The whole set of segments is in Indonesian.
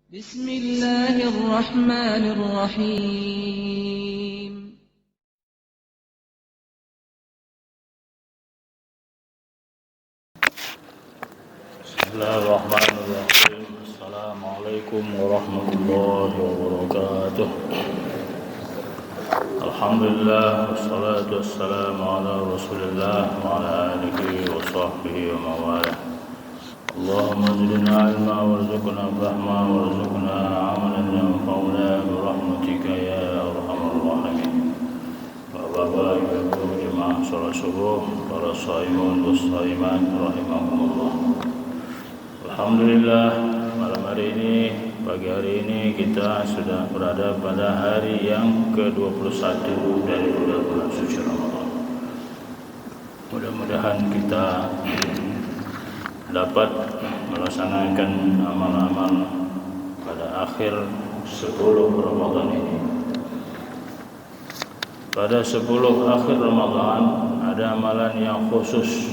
Bismillahirrahmanirrahim. Bismillahirrahmanirrahim. Assalamualaikum warahmatullahi wabarakatuh. Alhamdulillah wassalatu wassalamu ala Rasulillah wa ala alihi wa sahbihi wa mawalah. Allahumma zidna ilma warzuqna fahma warzuqna amalan yanfa'una bi rahmatika ya arhamar rahimin. Bapak Ibu jemaah salat subuh, para shaimun was shaimat rahimakumullah. Alhamdulillah, malam hari ini, pagi hari ini kita sudah berada pada hari yang ke-21 dari bulan suci Ramadan. Mudah-mudahan kita dapat melaksanakan amal-amal pada akhir 10 Ramadan ini. Pada 10 akhir Ramadan ada amalan yang khusus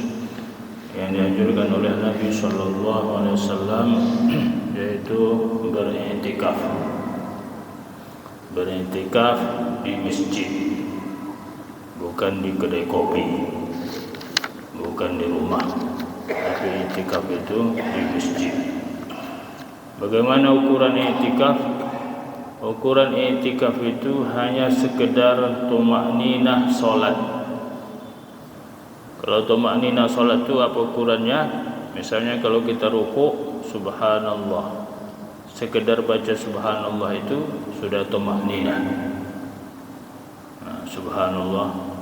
yang dianjurkan oleh Nabi Sallallahu Alaihi Wasallam, yaitu beriktikaf. Beriktikaf di masjid, bukan di kedai kopi, bukan di rumah, tapi iktikaf itu di masjid. Bagaimana ukuran iktikaf? Ukuran iktikaf itu hanya sekedar tumakninah solat. Kalau tumakninah solat itu apa ukurannya? Misalnya kalau kita rukuk, subhanallah, sekedar baca subhanallah itu sudah tumakninah. Subhanallah,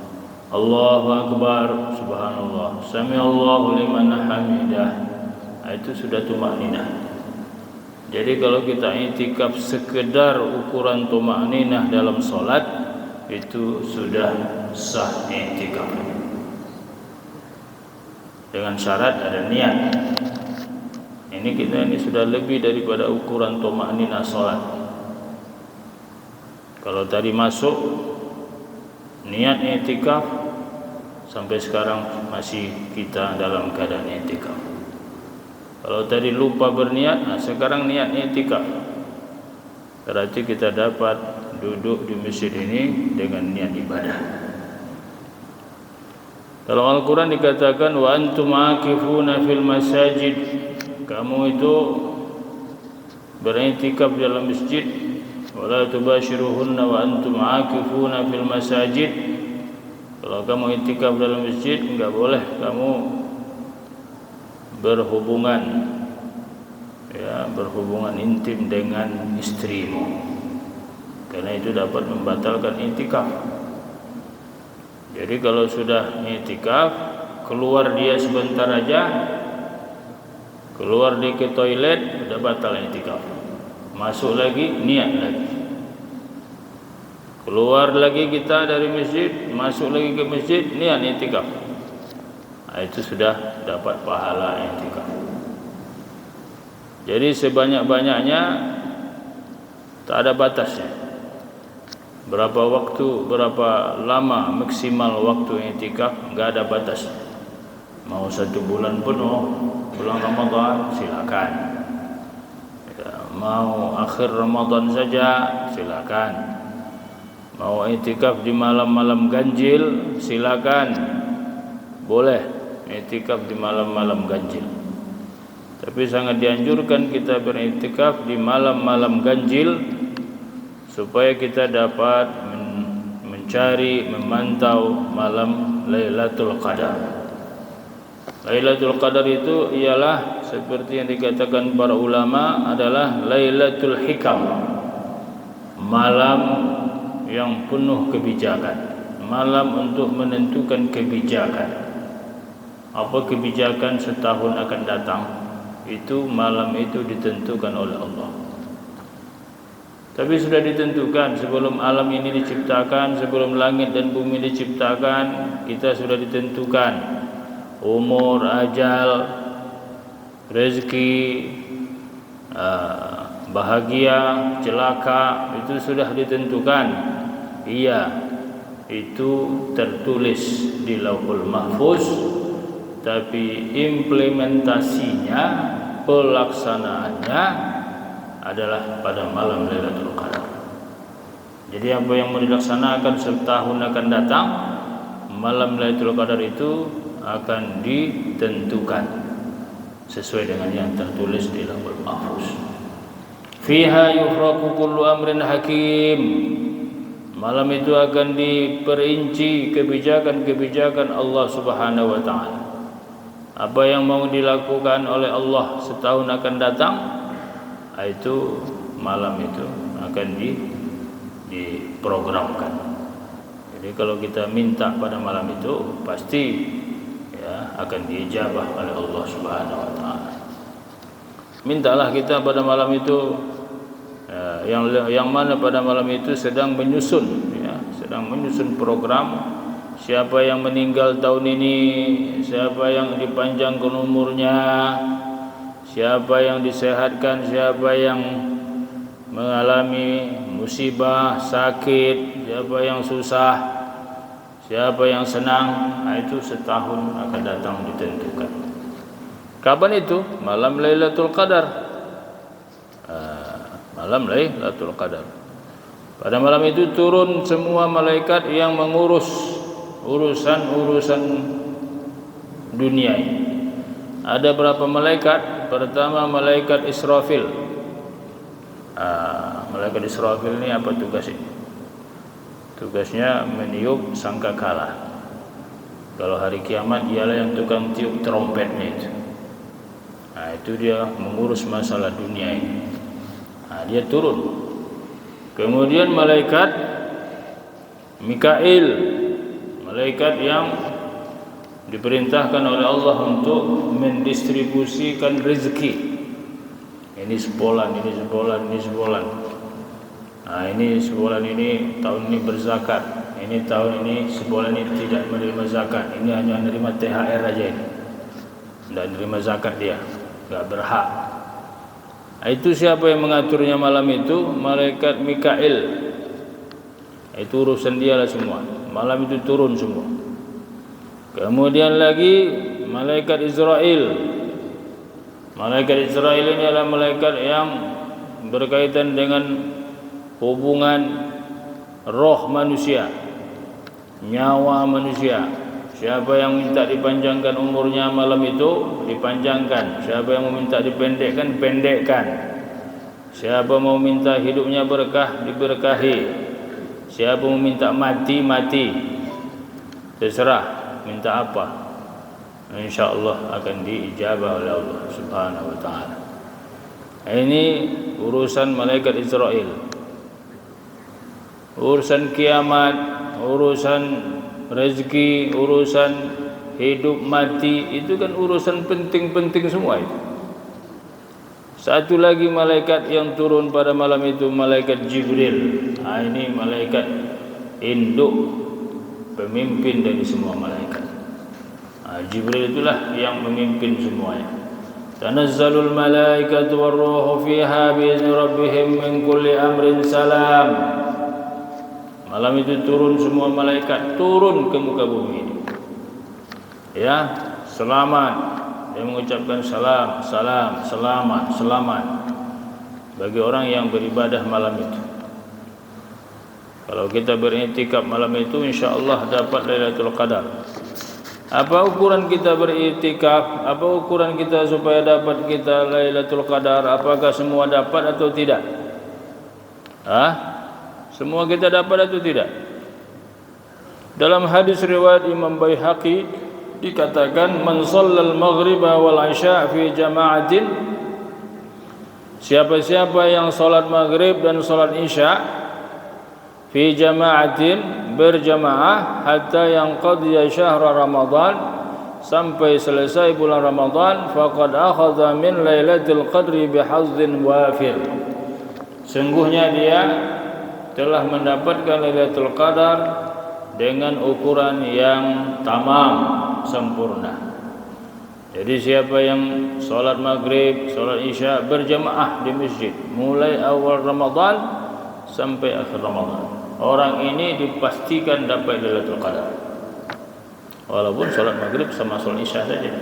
Allahu Akbar, subhanallah, sami Allahu liman hamidah, itu sudah tumakninah. Jadi kalau kita i'tikaf sekedar ukuran tumakninah dalam solat, itu sudah sah i'tikaf. Dengan syarat ada niat. Ini sudah lebih daripada ukuran tumakninah solat. Kalau tadi masuk niat i'tikaf, sampai sekarang masih kita dalam keadaan i'tikaf. Kalau tadi lupa berniat, sekarang niat i'tikaf, berarti kita dapat duduk di masjid ini dengan niat ibadah. Dalam Al-Quran dikatakan, wa antum akifuna fil masajid, kamu itu beriktikaf dalam masjid. Wala tubashiruhunna wa antum akifuna fil masajid. Kalau kamu iktikaf dalam masjid, enggak boleh kamu berhubungan intim dengan istrimu, karena itu dapat membatalkan iktikaf. Jadi kalau sudah iktikaf, keluar dia sebentar aja, keluar dia ke toilet, sudah batal iktikaf. Masuk lagi, niat lagi. Keluar lagi kita dari masjid, masuk lagi ke masjid, niat iktikaf. Itu sudah dapat pahala i'tikaf. Jadi sebanyak-banyaknya, tak ada batasnya. Berapa waktu, berapa lama maksimal waktu i'tikaf, enggak ada batasnya. Mau 1 bulan penuh, bulan Ramadan, silakan. Mau akhir Ramadan saja, silakan. Mau i'tikaf di malam-malam ganjil, silakan. Boleh i'tikaf di malam-malam ganjil. Tapi sangat dianjurkan kita beriktikaf di malam-malam ganjil, supaya kita dapat mencari, memantau malam Lailatul Qadar. Lailatul Qadar itu ialah seperti yang dikatakan para ulama, adalah Lailatul Hikam, malam yang penuh kebijakan, malam untuk menentukan kebijakan. Apa kebijakan setahun akan datang, itu malam itu ditentukan oleh Allah. Tapi sudah ditentukan sebelum alam ini diciptakan, sebelum langit dan bumi diciptakan, kita sudah ditentukan umur, ajal, rezeki, bahagia, celaka, itu sudah ditentukan. Iya, itu tertulis di Lauhul Mahfuz. Tapi implementasinya, pelaksanaannya adalah pada malam Lailatul Qadar. Jadi apa yang mau dilaksanakan setahun akan datang, malam Lailatul Qadar itu akan ditentukan sesuai dengan yang tertulis di Lauhul Mahfuz. Fiha yufraqu kullu amrin hakim. Malam itu akan diperinci kebijakan-kebijakan Allah Subhanahu wa taala. Apa yang mau dilakukan oleh Allah setahun akan datang, itu malam itu akan diprogramkan. Jadi kalau kita minta pada malam itu pasti ya akan diijabah oleh Allah Subhanahu wa taala. Mintalah kita pada malam itu yang mana pada malam itu sedang menyusun program. Siapa yang meninggal tahun ini, siapa yang dipanjangkan umurnya, siapa yang disehatkan, siapa yang mengalami musibah, sakit, siapa yang susah, siapa yang senang, itu setahun akan datang ditentukan. Kapan itu? Malam Lailatul Qadar. Malam Lailatul Qadar. Pada malam itu turun semua malaikat yang mengurus urusan dunia ini. Ada berapa malaikat? Pertama malaikat Israfil. Malaikat Israfil ini apa tugasnya? Tugasnya meniup sangkakala. Kalau hari kiamat dialah yang tukang tiup trompetnya itu. Itu dia mengurus masalah dunia ini. Dia turun. Kemudian malaikat Mikail, malaikat yang diperintahkan oleh Allah untuk mendistribusikan rezeki. Ini sebulan, ini sebulan, ini sebulan. Ini sebulan ini tahun ini berzakat. Ini tahun ini sebulan ini tidak menerima zakat. Ini hanya menerima THR aja ini. Tidak menerima zakat dia, enggak berhak. Itu siapa yang mengaturnya malam itu? Malaikat Mikail. Itu urusan dia lah semua. Malam itu turun semua. Kemudian lagi malaikat Israel. Malaikat Israel ini adalah malaikat yang berkaitan dengan hubungan roh manusia, nyawa manusia. Siapa yang minta dipanjangkan umurnya malam itu, dipanjangkan. Siapa yang meminta dipendekkan, pendekkan. Siapa mau minta hidupnya berkah, diberkahi. Siapa mau minta mati, mati. Terserah minta apa, InsyaAllah akan diijabah oleh Allah Subhanahu wa ta'ala. Ini urusan malaikat Israel. Urusan kiamat, urusan rezeki, urusan hidup mati, itu kan urusan penting-penting semua itu. Satu lagi malaikat yang turun pada malam itu, malaikat Jibril. Ini malaikat induk, pemimpin dari semua malaikat. Jibril itulah yang memimpin semuanya. Tanazzalul malaikatu warruhu fiha bi'izni rabbihim min kulli amrin salam. Malam itu turun semua malaikat, turun ke muka bumi ini. Ya, selamat. Dia mengucapkan salam, salam, selamat, selamat bagi orang yang beribadah malam itu. Kalau kita beriktikaf malam itu, insyaAllah dapat Lailatul Qadar. Apa ukuran kita beriktikaf? Apa ukuran kita supaya dapat kita Lailatul Qadar? Apakah semua dapat atau tidak? Semua kita dapat atau tidak? Dalam hadis riwayat Imam Baihaqi dikatakan, man shallal maghriba wal isya fi jama'atin, siapa-siapa yang salat maghrib dan salat isya fi jama'atin, berjamaah, hatta yanqadhiya syahra Ramadan, sampai selesai bulan Ramadan, faqad akhadha min lailatul qadri bihazzin wafir, sungguhnya dia telah mendapatkan Lailatul Qadar dengan ukuran yang tamam, sempurna. Jadi siapa yang salat maghrib, salat isya berjamaah di masjid mulai awal Ramadan sampai akhir Ramadan, orang ini dipastikan dapat Lailatul Qadar. Walaupun salat maghrib sama salat isya saja.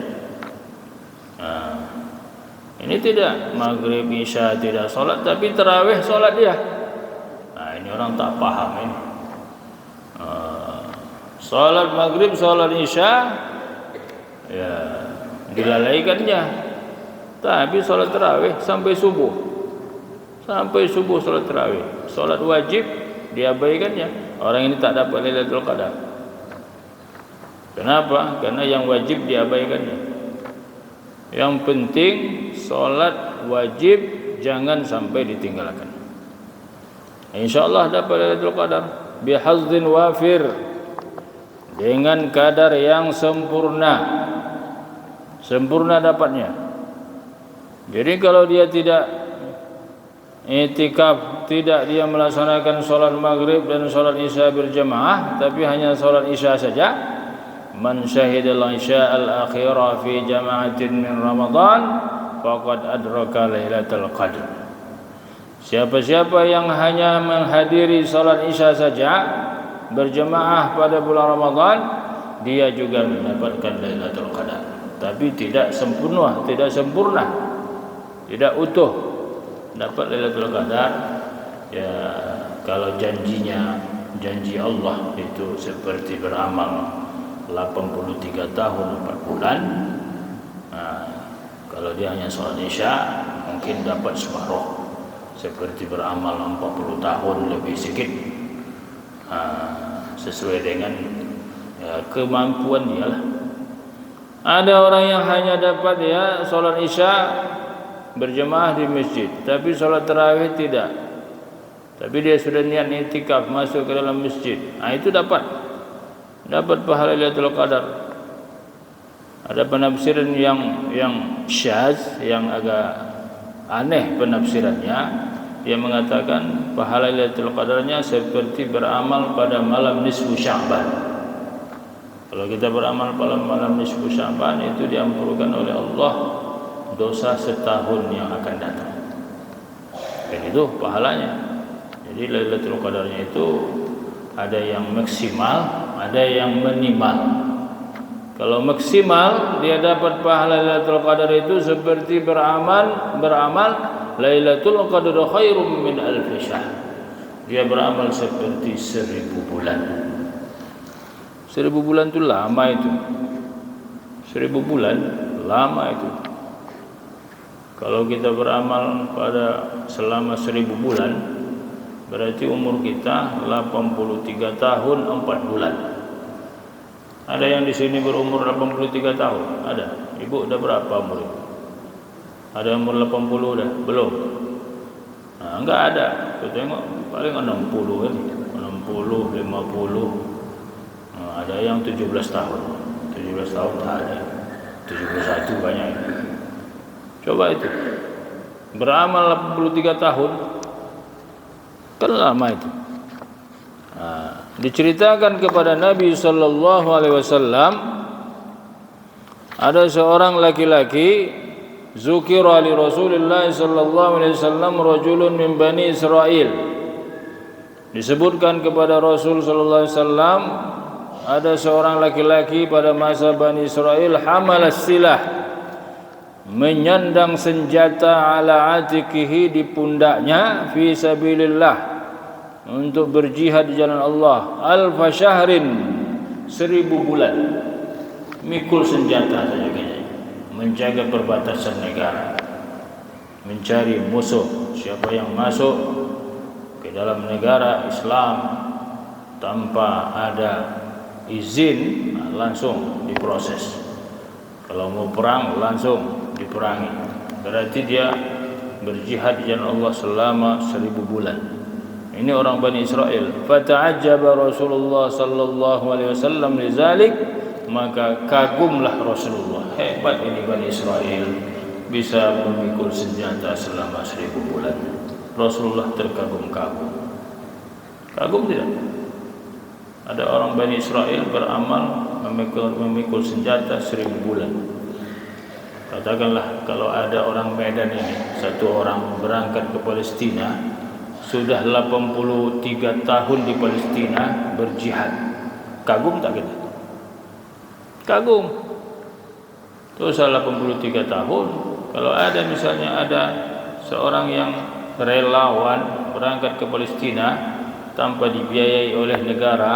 Ini tidak, maghrib, isya tidak solat, tapi tarawih solat dia. Nah, ini orang tak paham ini. Solat maghrib, solat isya, ya dilalaikannya. Tapi solat tarawih sampai subuh. Sampai subuh solat tarawih. Solat wajib diabaikannya. Orang ini tak dapat Lailatul Qadar. Kenapa? Karena yang wajib diabaikannya. Yang penting solat wajib jangan sampai ditinggalkan. InsyaAllah dapat Lailatul Qadar bihazzin wafir, dengan kadar yang sempurna. Sempurna dapatnya. Jadi kalau dia tidak i'tikaf, tidak dia melaksanakan solat maghrib dan solat isya berjamaah, tapi hanya solat isya saja, man syahidal isya al-akhirah fi jama'atin min Ramadan faqad adraka Lailatul Qadar. Siapa-siapa yang hanya menghadiri salat isya saja berjemaah pada bulan Ramadan, dia juga mendapatkan Lailatul Qadar. Tapi tidak sempurna, tidak utuh dapat Lailatul Qadar. Ya, kalau janji Allah itu seperti beramal 83 tahun 4 bulan. Nah, kalau dia hanya sholat isya mungkin dapat separuh, seperti beramal 40 tahun lebih sedikit. Sesuai dengan kemampuan dia lah. Ada orang yang hanya dapat sholat isya berjemaah di masjid, tapi sholat tarawih tidak. Tapi dia sudah niat i'tikaf masuk ke dalam masjid. Itu dapat pahala Lailatul Qadar. Ada penafsiran yang syaz, yang agak aneh penafsirannya. Dia mengatakan pahala Lailatul Qadarnya seperti beramal pada malam nisfu Sya'ban. Kalau kita beramal pada malam nisfu Sya'ban, itu diampunkan oleh Allah dosa setahun yang akan datang. Dan itu pahalanya. Jadi Lailatul Qadarnya itu ada yang maksimal, ada yang minimal. Kalau maksimal, dia dapat pahala Lailatul Qadar itu seperti beramal Lailatul Qadar khairum min alfi syahr. Dia beramal seperti 1000 bulan. 1000 bulan itu lama itu. 1000 bulan lama itu. Kalau kita beramal selama 1000 bulan, berarti umur kita 83 tahun 4 bulan. Ada yang di sini berumur 83 tahun? Ada. Ibu udah berapa umur? Ada umur 80 dah? Belum. Enggak ada. Kita tengok paling 60 kan. 60, 50. Ada yang 17 tahun. 17 tahun tak ada. 71 banyak. Coba itu. Beramal 83 tahun. Kan lama itu. Diceritakan kepada Nabi sallallahu alaihi wasallam, ada seorang laki-laki, zukira li Rasulillah sallallahu alaihi wasallam rajulun min Bani Israil. Disebutkan kepada Rasul sallallahu alaihi wasallam, ada seorang laki-laki pada masa Bani Israil, hamalas silah, menyandang senjata ala atikihi, di pundaknya, fi sabilillah, untuk berjihad di jalan Allah, alfa syahrin, 1000 bulan, mikul senjata saja kayaknya, menjaga perbatasan negara, mencari musuh. Siapa yang masuk ke dalam negara Islam tanpa ada izin, langsung diproses. Kalau mau perang langsung diperangi. Berarti dia berjihad di jalan Allah selama 1000 bulan. Ini orang Bani Israel. Fata'ajjaba Rasulullah sallallahu alaihi wasallam lizalik, maka kagumlah Rasulullah. Hebat ini Bani Israel, bisa memikul senjata selama 1000 bulan. Rasulullah terkagum-kagum. Kagum tidak? Ada orang Bani Israel beramal memikul senjata 1000 bulan. Katakanlah kalau ada orang Medan ini, satu orang berangkat ke Palestina, sudah 83 tahun di Palestina berjihad. Kagum tak kita? Kagum. Terus 83 tahun Kalau ada misalnya ada seorang yang relawan berangkat ke Palestina tanpa dibiayai oleh negara,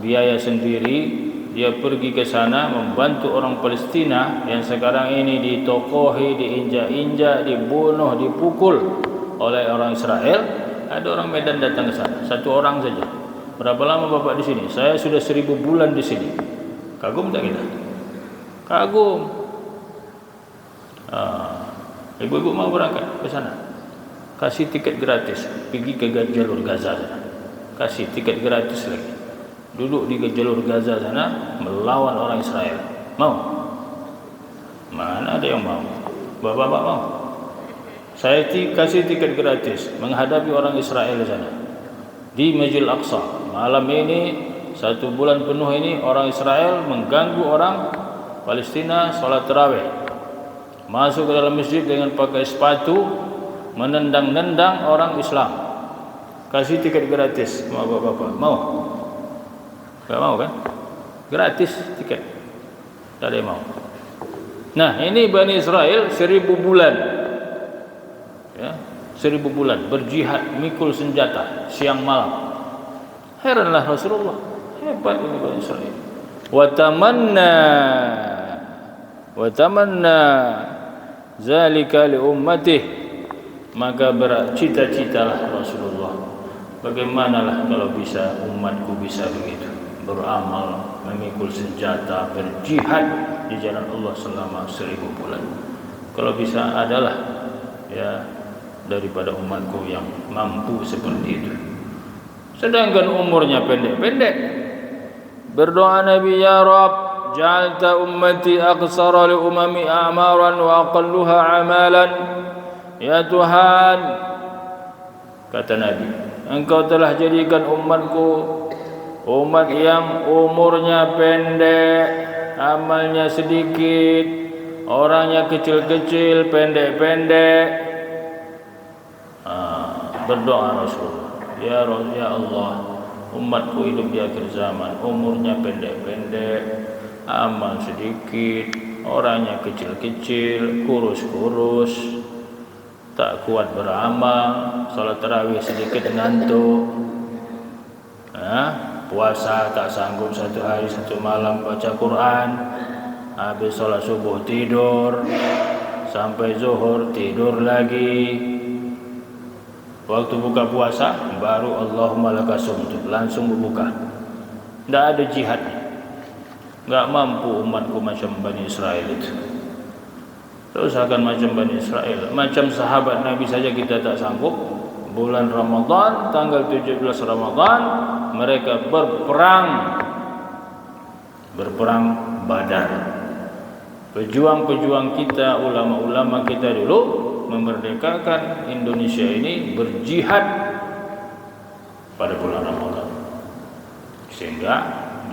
biaya sendiri, dia pergi ke sana membantu orang Palestina yang sekarang ini ditokohi, diinjak-injak, dibunuh, dipukul oleh orang Israel. Ada orang Medan datang ke sana, satu orang saja. Berapa lama Bapak di sini? Saya sudah 1000 bulan di sini. Kagum tak kita? Kagum. Ibu-ibu mau berangkat ke sana, kasih tiket gratis, pergi ke jalur Gaza sana, kasih tiket gratis lagi, duduk di jalur Gaza sana melawan orang Israel. Mau? Mana ada yang mau? Bapak-bapak mau? Saya kasih tiket gratis menghadapi orang Israel sana di Masjidil Aqsa. Malam ini 1 bulan penuh ini orang Israel mengganggu orang Palestina salat tarawih, masuk ke dalam masjid dengan pakai sepatu, menendang-nendang orang Islam. Kasih tiket gratis. Mau bapak-bapak? Mau? Gak mau kan? Gratis tiket. Tak ada yang mau. Nah, ini Bani Israel 1000 bulan, ya, 1000 bulan berjihad, mikul senjata siang malam. Heranlah Rasulullah, hebat ini Bani Israel. Wa tamanna zalika li ummatihi, maka bercita-citalah Rasulullah, bagaimanalah kalau bisa umatku bisa begitu, beramal, memikul senjata, berjihad di jalan Allah selama 1000 bulan. Kalau bisa adalah ya daripada umatku yang mampu seperti itu. Sedangkan umurnya pendek-pendek. Berdoa Nabi, ya Rabb, ja'alta ummati aqsara li umami a'maran wa aqalluha amalan. Ya Tuhan, kata Nabi, Engkau telah jadikan umatku umat yang umurnya pendek, amalnya sedikit, orangnya kecil-kecil, pendek-pendek. Berdoa Rasulullah, ya Allah, umatku hidup di akhir zaman, umurnya pendek-pendek, amal sedikit, orangnya kecil-kecil, kurus-kurus, tak kuat beramal, salat tarawih sedikit ngantuk, puasa tak sanggup 1 hari 1 malam baca Quran, habis salat subuh tidur, sampai zuhur tidur lagi, waktu buka puasa baru Allahumma lakasumtu, langsung berbuka. Tidak ada jihad, tidak mampu umatku macam Bani Israel itu. Usahakan macam Bani Israel, macam sahabat Nabi saja kita tak sanggup. Bulan Ramadan, tanggal 17 Ramadan, mereka berperang Badar. Pejuang-pejuang kita, ulama-ulama kita dulu memerdekakan Indonesia ini berjihad pada bulan Ramadan, sehingga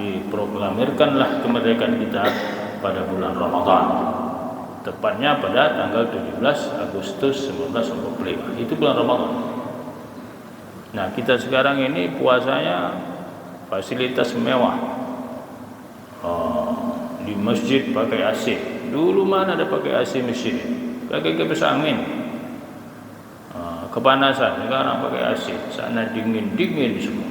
diproklamirkanlah kemerdekaan kita pada bulan Ramadan, tepatnya pada tanggal 17 Agustus 1945. Itu bulan Ramadan. Nah, kita sekarang ini puasanya fasilitas mewah, di masjid pakai AC. Dulu mana ada pakai AC masjid? Pakai kipas angin, kepanasan. Sekarang pakai AC, sana dingin semua.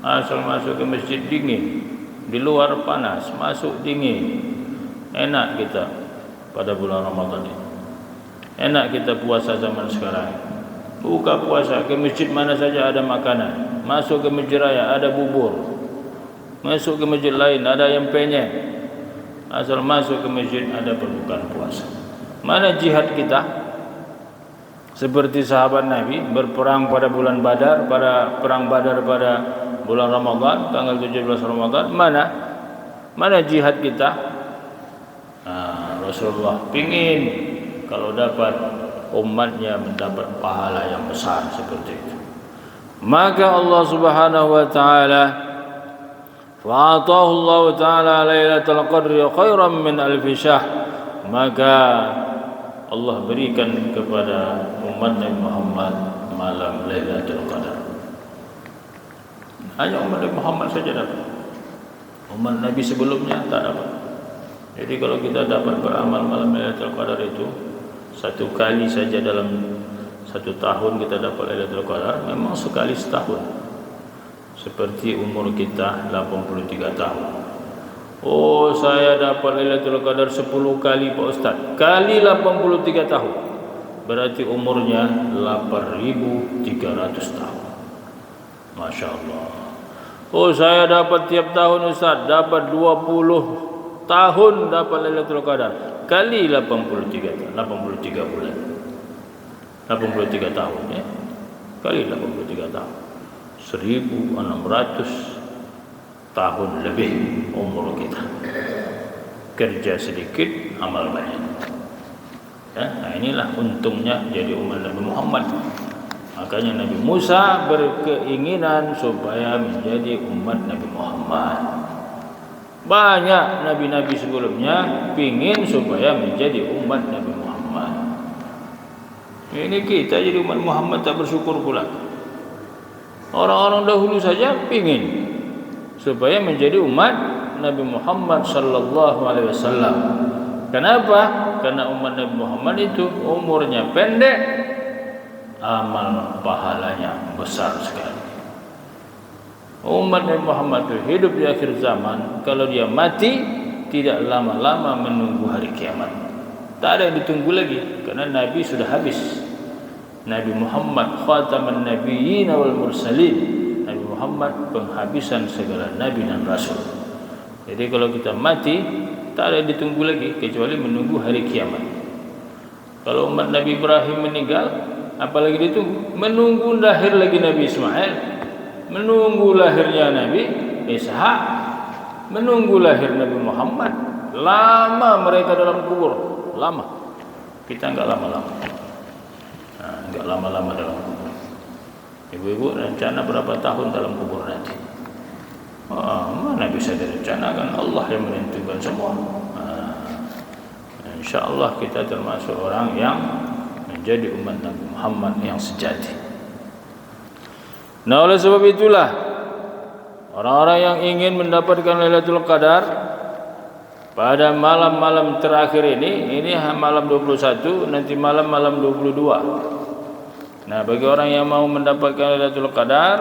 Asal masuk ke masjid dingin, di luar panas, masuk dingin. Enak kita pada bulan Ramadan ini. Enak kita puasa zaman sekarang. Buka puasa ke masjid mana saja ada makanan. Masuk ke masjid raya ada bubur. Masuk ke masjid lain ada ayam penyet. Asal masuk ke masjid ada perbukaan puasa. Mana jihad kita? Seperti sahabat Nabi berperang pada bulan Badar, pada perang Badar pada bulan Ramadan, tanggal 17 Ramadan. Mana jihad kita? Rasulullah pingin kalau dapat umatnya mendapat pahala yang besar seperti itu. Maka Allah Subhanahu wa taala fa'atahu Allah taala lailatul qadri khairan min alf syahr, maka Allah berikan kepada umat Nabi Muhammad malam Lailatul Qadar. Hanya umat Nabi Muhammad saja dapat. Umat Nabi sebelumnya tak dapat. Jadi kalau kita dapat beramal malam Lailatul Qadar itu, Satu kali saja dalam satu tahun kita dapat Lailatul Qadar, memang sekali setahun. Seperti umur kita 83 tahun. Oh, saya dapat Lailatul Qadar 10 kali Pak Ustaz. Kali 83 tahun. Berarti umurnya 8.300 tahun. Masya Allah. Oh, saya dapat tiap tahun Ustaz, dapat 20 tahun dapat Lailatul Qadar. Kali 83 bulan. 83 tahun ya. Kali 83 tahun. 1.600 tahun lebih umur kita. Kerja sedikit, amal banyak. Ya, nah inilah untungnya jadi umat Nabi Muhammad. Makanya Nabi Musa berkeinginan supaya menjadi umat Nabi Muhammad. Banyak nabi-nabi sebelumnya ingin supaya menjadi umat Nabi Muhammad. Ini kita jadi umat Muhammad tak bersyukur pula. Orang-orang dahulu saja ingin supaya menjadi umat Nabi Muhammad sallallahu alaihi wasallam. Kenapa? Karena umat Nabi Muhammad itu umurnya pendek, amal pahalanya besar sekali. Umat Nabi Muhammad itu hidup di akhir zaman, kalau dia mati tidak lama-lama menunggu hari kiamat. Tak ada yang ditunggu lagi karena Nabi sudah habis. Nabi Muhammad khataman nabiyyin wal mursalin. Nabi Muhammad penghabisan segala nabi dan rasul. Jadi kalau kita mati tak ada yang ditunggu lagi kecuali menunggu hari kiamat. Kalau umat Nabi Ibrahim meninggal, apalagi ditunggu? Menunggu lahir lagi Nabi Ismail, menunggu lahirnya Nabi Ishak, menunggu lahir Nabi Muhammad. Lama mereka dalam kubur, lama. Kita enggak lama-lama. Enggak lama-lama dalam kubur. Ibu-ibu rencana berapa tahun dalam kubur nanti? Mana bisa direncanakan? Allah yang menentukan semua. InsyaAllah kita termasuk orang yang menjadi umat Nabi Muhammad yang sejati. Nah, oleh sebab itulah orang-orang yang ingin mendapatkan Lailatul Qadar pada malam-malam terakhir ini malam 21, nanti malam 22. Nah, bagi orang yang mau mendapatkan Lailatul Qadar,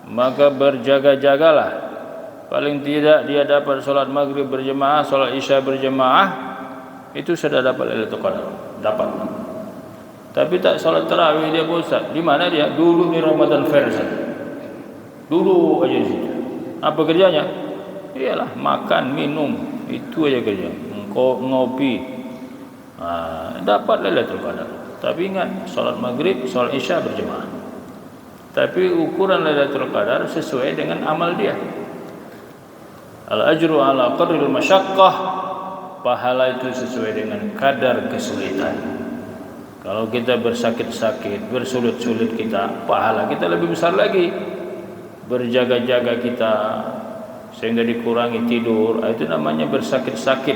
maka berjaga-jagalah. Paling tidak dia dapat solat maghrib berjemaah, solat isya berjemaah, itu sudah dapat Lailatul Qadar. Dapat. Tapi tak solat tarawih dia bosan. Di mana dia? Dulu di Ramadan Fair saja. Dulu aja di situ. Apa kerjanya? Iyalah makan, minum, itu aja kerja. Ngopi. Dapat Lailatul Qadar. Tapi ingat, solat maghrib, solat isya berjemaah. Tapi ukuran Lailatul Qadar sesuai dengan amal dia. Al-ajru ala qadril masyaqqah. Pahala itu sesuai dengan kadar kesulitan. Kalau kita bersakit-sakit, bersulit-sulit kita, pahala kita lebih besar lagi. Berjaga-jaga kita sehingga dikurangi tidur, itu namanya bersakit-sakit.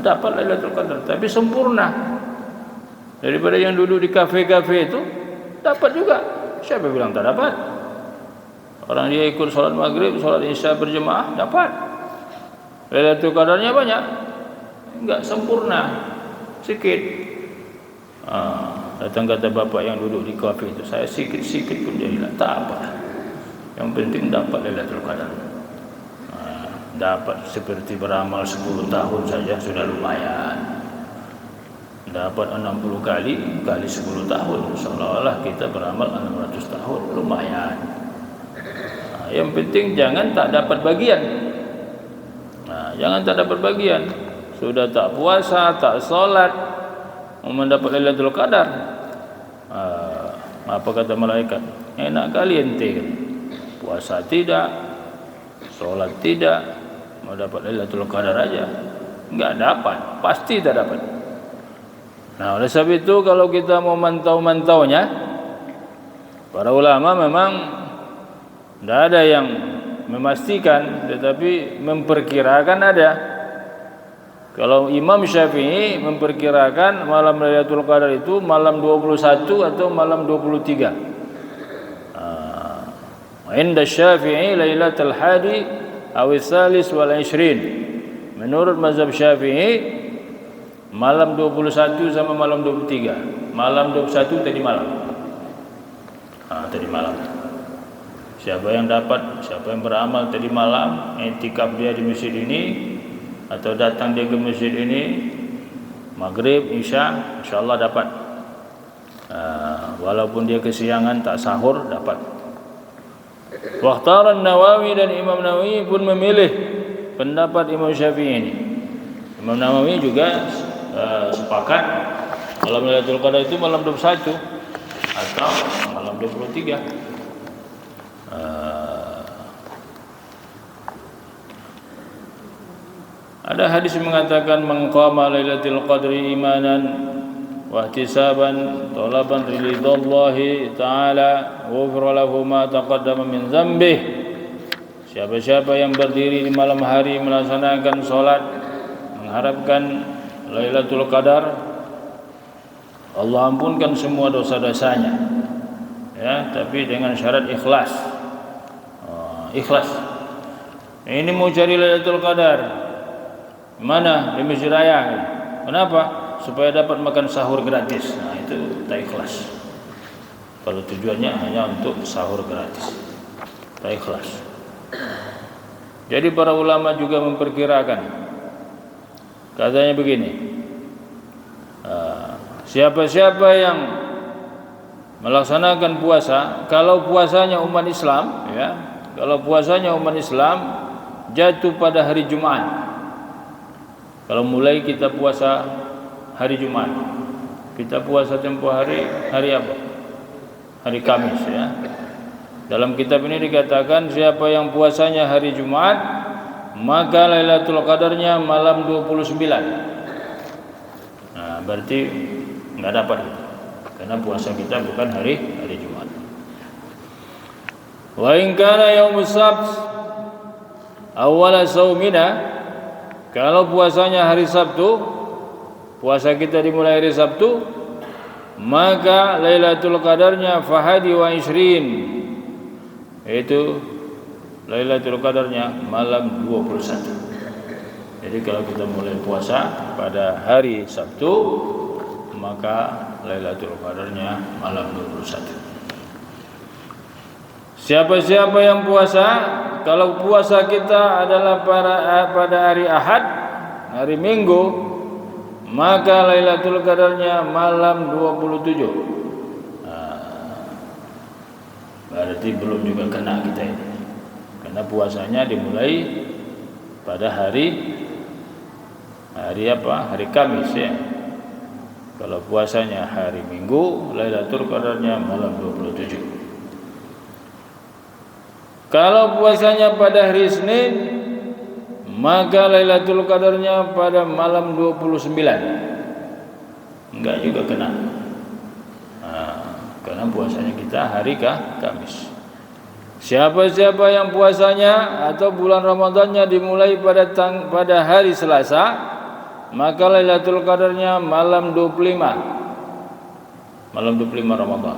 Dapat Lailatul Qadar, tapi sempurna. Daripada yang duduk di kafe-kafe itu, dapat juga. Siapa bilang tak dapat? Orang dia ikut solat maghrib, solat isya berjemaah, dapat. Lailatul Qadarnya banyak, enggak sempurna, sikit. Datang kata bapak yang duduk di kafe itu, saya sikit-sikit pun dia bilang, tak apa. Yang penting dapat Lailatul Qadar. Dapat seperti beramal 10 tahun saja sudah lumayan. Dapat 60 kali 10 tahun, seolah-olah kita beramal 600 tahun, lumayan. Yang penting jangan tak dapat bagian. Jangan tak dapat bagian. Sudah tak puasa, tak solat, mau mendapat Lailatul Qadar. Apa kata malaikat? Enak kali ente kan. Puasa tidak, solat tidak, mau dapat Lailatul Qadar aja. Enggak dapat, pasti tak dapat. Nah, oleh sebab itu kalau kita mau mantau-mantaunya, para ulama memang tidak ada yang memastikan, tetapi memperkirakan ada. Kalau Imam Syafi'i memperkirakan malam Lailatul Qadar itu malam 21 atau malam 23. Inda Syafi'i Lailatul Hadi aw Tsalis wal 20. Menurut mazhab Syafi'i Malam 21 sama malam 23. Malam 21 tadi malam. Tadi malam. Siapa yang dapat, siapa yang beramal tadi malam, i'tikaf dia di masjid ini atau datang dia ke masjid ini, maghrib, isya, insyaallah dapat. Walaupun dia kesiangan tak sahur dapat. Waqtaran Nawawi, dan Imam Nawawi pun memilih pendapat Imam Syafi'i ini. Imam Nawawi juga sepakat malam Lailatul Qadar itu malam 21 atau malam 23. Ada hadis mengatakan man qama Lailatul Qadri imanan wa ihtisaban talaban ridhallahi ta'ala ghufira lahu ma taqaddama min dzambih. Siapa-siapa yang berdiri di malam hari melaksanakan salat mengharapkan Lailatul Qadar, Allah ampunkan semua dosa-dosanya. Ya, tapi dengan syarat ikhlas. Ikhlas. Ini mau cari Lailatul Qadar. Mana? Di Masjid Raya. Kenapa? Supaya dapat makan sahur gratis. Nah, itu tak ikhlas. Kalau tujuannya hanya untuk sahur gratis, tak ikhlas. Jadi para ulama juga memperkirakan, katanya begini, siapa-siapa yang melaksanakan puasa, kalau puasanya umat Islam, ya, kalau puasanya umat Islam jatuh pada hari Jumat. Kalau mulai kita puasa hari Jumat, kita puasa tempoh hari apa? Hari Kamis, ya. Dalam kitab ini dikatakan siapa yang puasanya hari Jumat, maka Lailatul Qadarnya malam 29. Nah, berarti enggak dapat itu. Karena puasa kita bukan hari Jumat. Wa in kana yaumus sabt awwala saumina, kalau puasanya hari Sabtu, puasa kita dimulai hari Sabtu, maka Lailatul Qadarnya fahadi wa isrin, yaitu Lailatul Qadarnya malam 21. Jadi kalau kita mulai puasa pada hari Sabtu, maka Lailatul Qadarnya malam 21. Siapa-siapa yang puasa, kalau puasa kita adalah pada hari Ahad, hari Minggu, maka Lailatul Qadarnya malam 27. Berarti belum juga kena kita ini. Karena puasanya dimulai pada hari apa? Hari Kamis, ya. Kalau puasanya hari Minggu, Lailatul Qadarnya malam 27. Kalau puasanya pada hari Senin, maka Lailatul Qadarnya pada malam 29. Enggak juga kena. Karena puasanya kita hari Kamis. Siapa-siapa yang puasanya atau bulan Ramadannya dimulai pada hari Selasa, maka Lailatul Qadarnya malam 25. Malam 25 Ramadan.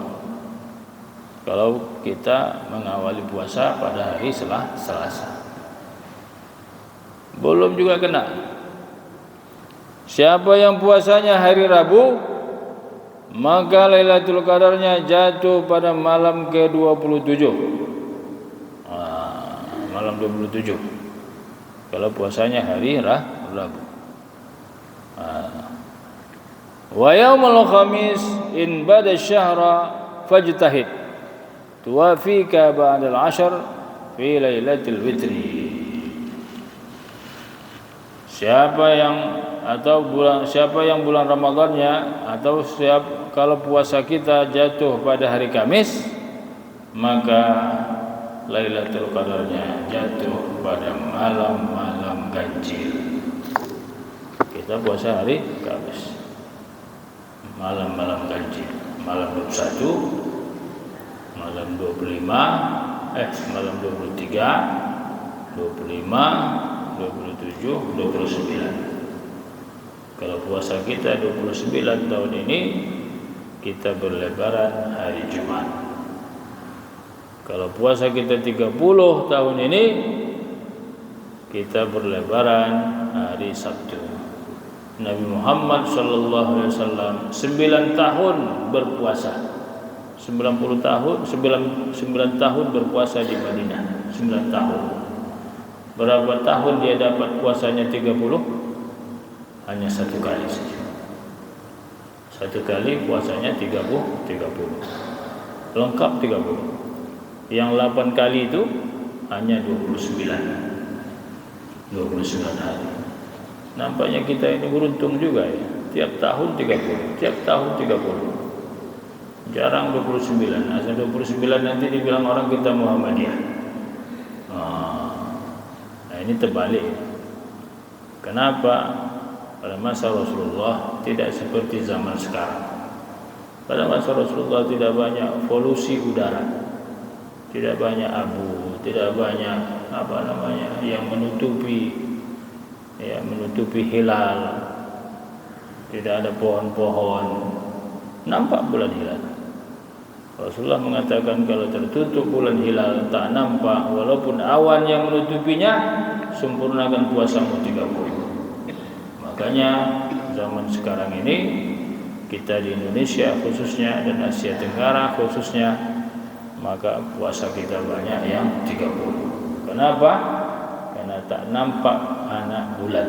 Kalau kita mengawali puasa pada hari Selasa. Belum juga kena. Siapa yang puasanya hari Rabu, maka Lailatul Qadarnya jatuh pada malam ke-27. Malam 27. Kalau puasanya hari Rabu. Wa yaumul khamis in bada syahra fajtahid tuwafika ba'dal 'ashr fi lailatul witri. Siapa yang bulan Ramadannya atau kalau puasa kita jatuh pada hari Kamis, maka Lailatul Qadarnya jatuh pada malam-malam ganjil. Kita puasa hari Kamis, malam-malam ganjil, malam 21, malam 25, malam 23, 25, 27, 29. Kalau puasa kita 29 tahun ini, kita berlebaran hari Jumat. Kalau puasa kita 30 tahun ini, kita berlebaran hari Sabtu. Nabi Muhammad sallallahu alaihi wasallam 9 tahun berpuasa. 90 tahun 9 tahun berpuasa di Madinah. 9 tahun. Berapa tahun dia dapat puasanya 30? Hanya 1 kali saja. 1 kali puasanya 30. Lengkap 30. Yang 8 kali itu hanya 29 hari. Nampaknya kita ini beruntung juga ya. Tiap tahun 30. Jarang 29. Asal 29 nanti dibilang orang kita Muhammadiyah. Nah ini terbalik. Kenapa? Pada masa Rasulullah tidak seperti zaman sekarang. Pada masa Rasulullah tidak banyak polusi udara, tidak banyak abu, tidak banyak yang menutupi hilal, tidak ada pohon-pohon, nampak bulan hilal. Rasulullah mengatakan kalau tertutup bulan hilal tak nampak, walaupun awan yang menutupinya, sempurnakan puasamu 30. Makanya zaman sekarang ini kita di Indonesia khususnya dan Asia Tenggara khususnya, maka puasa kita banyak yang 30. Kenapa? Karena tak nampak anak bulan,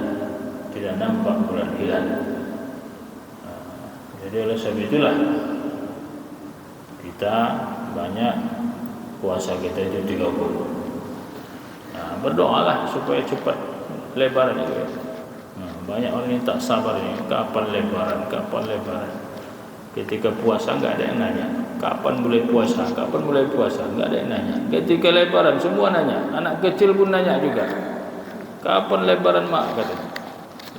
tidak nampak bulan hilal. Jadi oleh sebab itulah kita banyak puasa kita itu 30. Berdoalah supaya cepat lebaran itu ya. Banyak orang yang tak sabar ini, kapan lebaran. Ketika puasa enggak ada yang nanya, kapan mulai puasa, enggak ada yang nanya. Ketika lebaran semua nanya, anak kecil pun nanya juga, kapan lebaran mak, katanya.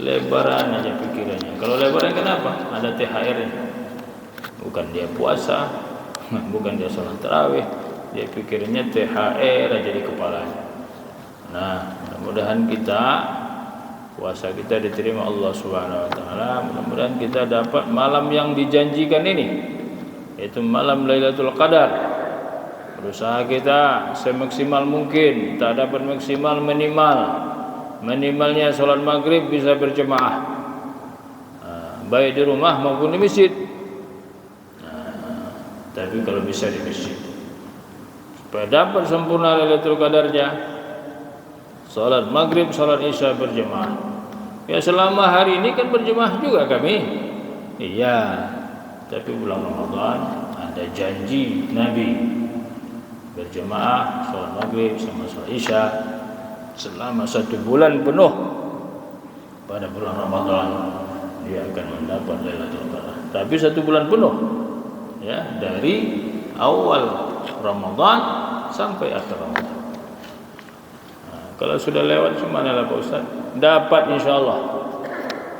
Lebaran aja pikirannya. Kalau lebaran kenapa? Ada THR-nya. Bukan dia puasa, bukan dia sholat tarawih, dia pikirnya THR aja di kepalanya. Nah, mudah-mudahan kita puasa kita diterima Allah Subhanahu wa taala. Mudah-mudahan kita dapat malam yang dijanjikan ini, yaitu malam Lailatul Qadar. Berusaha kita semaksimal mungkin, tak dapat maksimal minimalnya salat maghrib bisa berjemaah, baik di rumah maupun di masjid. Tapi kalau bisa di masjid, supaya dapat sempurna Lailatul Qadarnya, salat maghrib, salat isya berjemaah. Ya selama hari ini kan berjemaah juga kami. Iya. Tapi bulan Ramadan ada janji Nabi berjemaah salat maghrib sama salat isya selama 1 bulan penuh. Pada bulan Ramadan dia akan mendapat Lailatul Qadar. Tapi 1 bulan penuh. Ya, dari awal Ramadan sampai akhir Ramadan. Kalau sudah lewat semanalah Pak Ustaz? Dapat insyaAllah,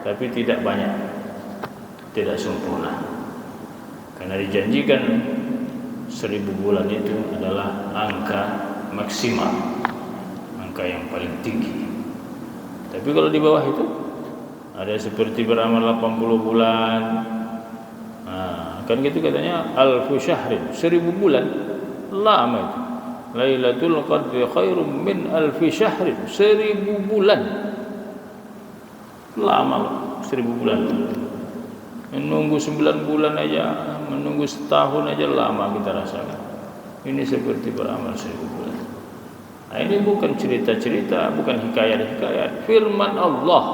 tapi tidak banyak, tidak sempurna. Karena dijanjikan 1000 bulan itu adalah angka maksimal, angka yang paling tinggi. Tapi kalau di bawah itu ada seperti beramal 80 bulan. Kan gitu katanya alfu syahrin, 1000 bulan, lama itu. Lailatul Qadri khairum min alfi syahrin, 1000 bulan. Lama 1000 bulan. Menunggu 9 bulan aja, menunggu setahun aja lama kita rasakan. Ini seperti beramal 1000 bulan. Nah, ini bukan cerita-cerita, bukan hikayat-hikayat, firman Allah.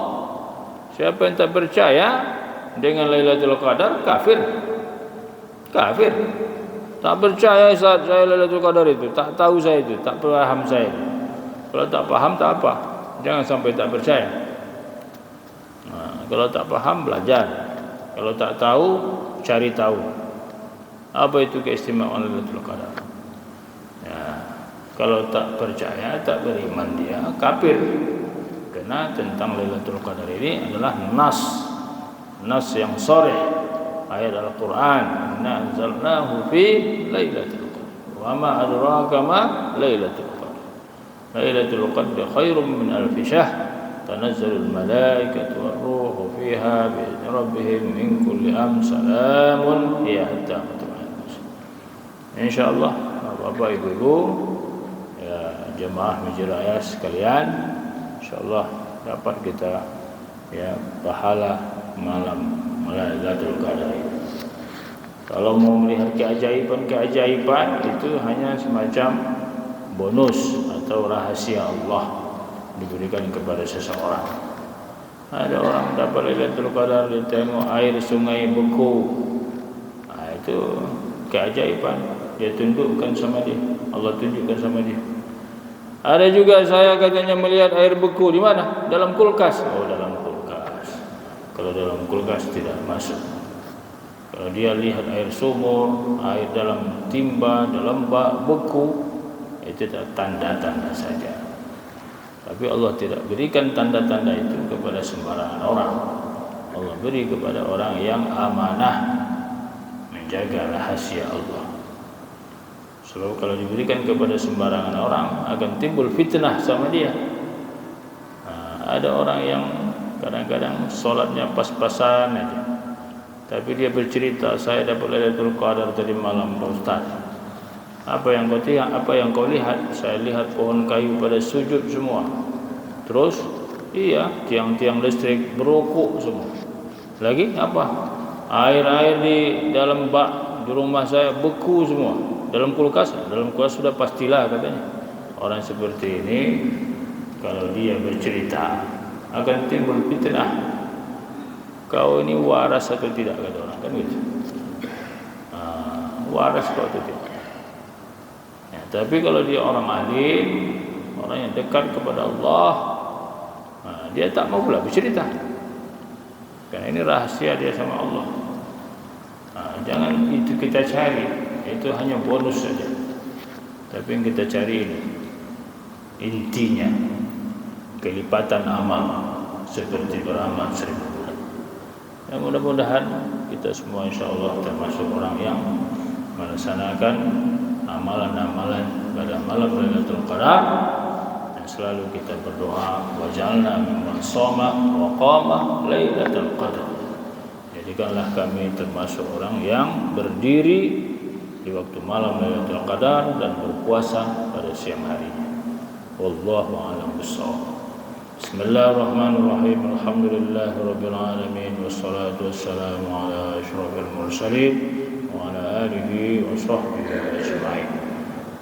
Siapa yang tak percaya dengan Lailatul Qadar kafir. Kafir. Tak percaya saat saya Lailatul Qadar itu, tak tahu saya itu, tak paham saya. Kalau tak paham tak apa, jangan sampai tak percaya. Kalau tak paham belajar, kalau tak tahu cari tahu. Apa itu keistimewaan Lailatul Qadar? Ya, kalau tak percaya, tak beriman dia kafir. Karena tentang Lailatul Qadar ini adalah nas yang sharih. Ayat Al-Quran, Inna anzalnahu fi Lailatul Qadar. Wa ma adraka ma Lailatul Qadar. Lailatul Qadar khairum min alfi syahr. Tanazzalul malaikatu war-ruhu fiha bi'izni rabbihim min kulli amrin. Salamun hiya hatta matla'il fajr. Insyaallah Bapak Ibu, ya jemaah Masjid Raya sekalian, insyaallah dapat kita ya pahala malam Lailatul Qadar. Kalau mau melihat keajaiban itu hanya semacam bonus atau rahasia Allah diberikan kepada seseorang. Ada orang dapat Lailatul Qadar, dia tengok air sungai beku. Itu keajaiban, dia tunjukkan sama dia, Allah tunjukkan sama dia. Ada juga saya katanya melihat air beku di mana? Dalam kulkas. Oh, dalam kulkas. Kalau dalam kulkas tidak masuk. Kalau dia lihat air sumur, air dalam timba, dalam bak beku, itu tanda-tanda saja. Tapi Allah tidak berikan tanda-tanda itu kepada sembarangan orang. Allah beri kepada orang yang amanah menjaga rahasia Allah. Sebab kalau diberikan kepada sembarangan orang akan timbul fitnah sama dia. Ada orang yang kadang-kadang solatnya pas-pasan aja, tapi dia bercerita, saya dapat Lailatul Qadar tadi malam Pak Ustaz. Apa yang kau lihat? Saya lihat pohon kayu pada sujud semua. Terus iya, tiang-tiang listrik berokok semua. Lagi apa? Air-air di dalam bak di rumah saya beku semua. Dalam kulkas sudah pastilah katanya. Orang seperti ini kalau dia bercerita akan timbul fitnah. Kau ini waras atau tidak, kata orang, kan gitu. Waras kau atau tidak. Ya, tapi kalau dia orang alim, orang yang dekat kepada Allah, dia tak mau pula bercerita. Karena ini rahasia dia sama Allah. Jangan itu kita cari, itu hanya bonus saja. Tapi yang kita cari ini intinya kelipatan amal seperti beramal 1000 bulan. Ya, mudah-mudahan kita semua insyaallah termasuk orang yang melaksanakan amalan-amalan pada malam Lailatul Qadar. Selalu kita berdoa, waj'alna mimman shoma wa qama Lailatul Qadar. Jadikanlah kami termasuk orang yang berdiri di waktu malam Lailatul Qadar dan berpuasa pada siang harinya. Wallahu a'lam bissawab. Bismillahirrahmanirrahim. Alhamdulillahirabbil alamin wassalatu wassalamu ala asyrafil mursalin wa ala alihi wa sahbihi ajma'in.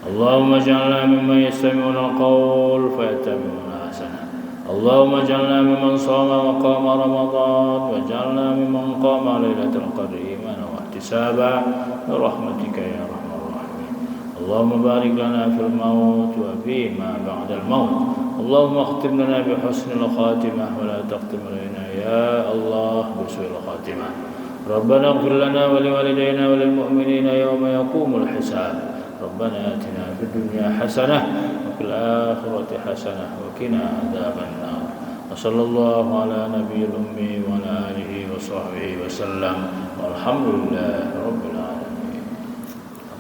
اللهم اجعلنا ممن يستمعون القول فيتبعون احسنه. اللهم اجعلنا ممن صام وقام رمضان واجعلنا ممن قام ليلة القدر إيمانا واحتسابا برحمتك يا ارحم الراحمين. اللهم بارك لنا في الموت وفيما بعد الموت. اللهم اختم لنا بحسن الخاتمة ولا تختم علينا يا الله بسوء الخاتمة. ربنا اغفر لنا ولوالدينا وللمؤمنين يوم يقوم الحساب. ربنا آتنا في الدنيا حسنة وفي الآخرة حسنة وقنا عذاب النار. وصلى الله على نبي الأمي وعلى آله وصحبه وسلم والحمد لله رب العالمين.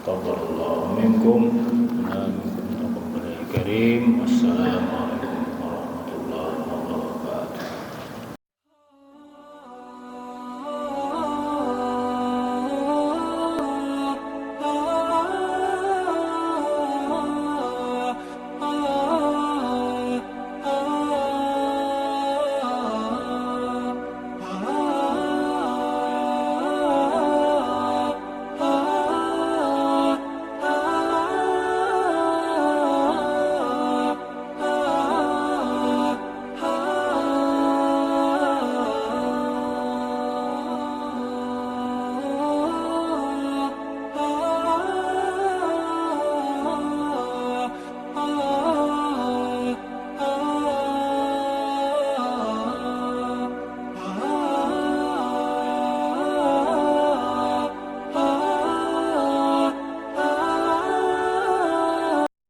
تقبل الله منكم. الكريم. والسلام عليكم.